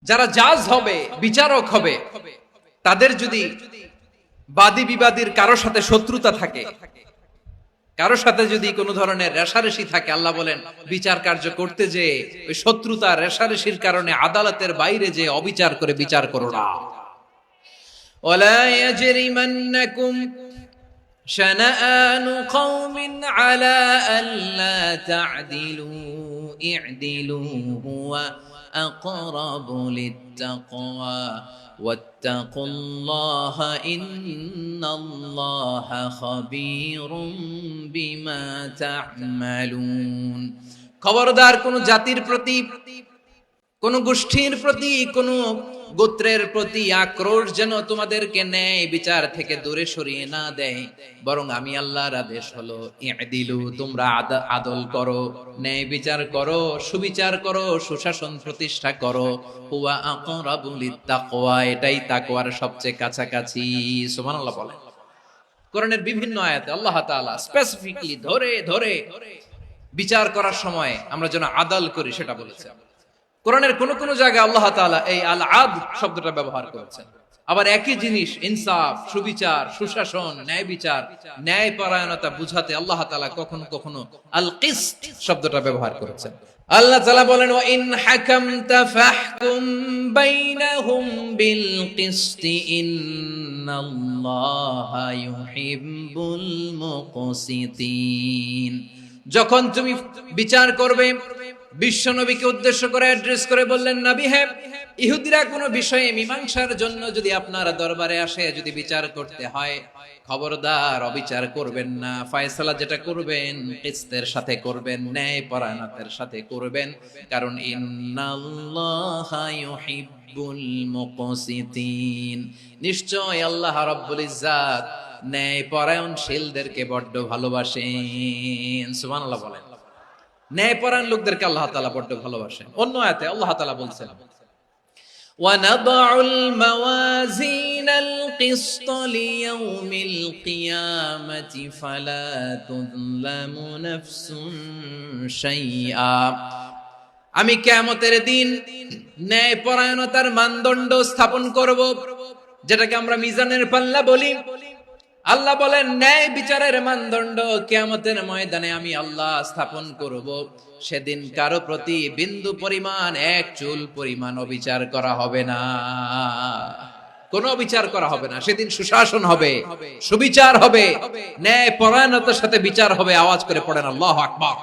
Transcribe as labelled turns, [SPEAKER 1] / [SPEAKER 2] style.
[SPEAKER 1] যারা জাজ হবে, বিচারক হবে, তাদের যদি বাদী বিবাদীর কারো সাথে শত্রুতা থাকে, কারো সাথে যদি কোনো ধরনের রেষারেষি থাকে, আল্লাহ বলেন বিচার কার্য করতে যে ওই শত্রুতা রেষারেষির কারণে আদালতের বাইরে যে অবিচার করে বিচার করো না। ওয়ালা ইয়াজরিমান্নাকুম শানাআনু কওমিন আলা আল্লা তা'দিলু ই'দিলু হুয়া আকরাবু লিত্তাকওয়া ওয়াত্তাকুল্লাহা ইন্নাল্লাহা খাবীরুম বিমা তা'মালুন। খবরদার কোন জাতির প্রতি, কোন গোষ্ঠীর প্রতি, কোন গোত্রের প্রতি আক্রোশ যেন তোমাদেরকে ন্যায় বিচার থেকে দূরে সরিয়ে না দেয়, বরং আমি আল্লাহর আদেশ হলো ই'দিলু, তোমরা আদল করো, ন্যায় বিচার করো, সুবিচার করো, সুশাসন প্রতিষ্ঠা করো। হুয়া আকরাবু লিত্তাকওয়া, এটাই তাকওয়ার সবচেয়ে কাছাকাছি। সুবহানাল্লাহ বলেন। কোরআনের বিভিন্ন আয়াতে আল্লাহ তাআলা স্পেসিফিকলি ধরে ধরে বিচার করার সময় আমরা যেন আদল করি সেটা বলেছেন। কোরআনের কোন কোন জায়গায় আল্লাহ তাআলা এই আল আদল শব্দটা ব্যবহার করেছেন। আবার একই জিনিস ইনসাফ, সুবিচার, সুশাসন, ন্যায় বিচার, ন্যায় পরায়ণতা বুঝাতে আল্লাহ তাআলা কখনো কখনো আল কিসত শব্দটা ব্যবহার করেছেন। আল্লাহ তাআলা বলেন ওয়া ইন হাকামতা ফাহকুম বাইনাহুম বিল কিসতি ইন্নাল্লাহা ইউহিব্বুল মুকসিতিন। যখন তুমি বিচার করবে, বিশ্ব নবীকে উদ্দেশ্য করে অ্যাড্রেস করে বললেন, নবী হে, ইহুদিরা কোনো বিষয়ে মীমাংসার জন্য যদি আপনার দরবারে আসে, যদি বিচার করতে হয়, খবরদার অবিচার করবেন না। ফয়সালা যেটা করবেন কিসতের সাথে করবেন, ন্যায় পরায়ণতার সাথে করবেন, কারণ ইন্নাল্লাহা ইউহিব্বুল মুকসিতিন, নিশ্চয় আল্লাহ রাব্বুল ইজ্জাত ন্যায় পরায়ণশীলদেরকে বড্ড ভালোবাসেন। সুবহানাল্লাহ বলেন। ন্যায় পরায়ণ লোকদেরকে আল্লাহ তাআলা বড্ড ভালোবাসেন। অন্য আয়াতে আল্লাহ তাআলা বলছেন ওয়ানাদউল মাওয়াজিনাল কিসত লিয়াউমিল কিয়ামাতি ফালা তুযলামু নাফসুন শাইআ। আমি কিয়ামতের দিন ন্যায় পরায়ণতার মানদণ্ড স্থাপন করব, যেটাকে আমরা মিজানের পাল্লা বলি। আল্লাহ বলেন ন্যায় বিচারের মানদণ্ড কিয়ামতের ময়দানে আমি আল্লাহ স্থাপন করব। সেদিন কারো প্রতি বিন্দু পরিমাণ, এক চুল পরিমাণ অবিচার করা হবে না, কোনো অবিচার করা হবে না। সেদিন সুশাসন হবে, সুবিচার হবে, ন্যায় পরায়ণতার সাথে বিচার হবে। আওয়াজ করে পড়েন আল্লাহু আকবার।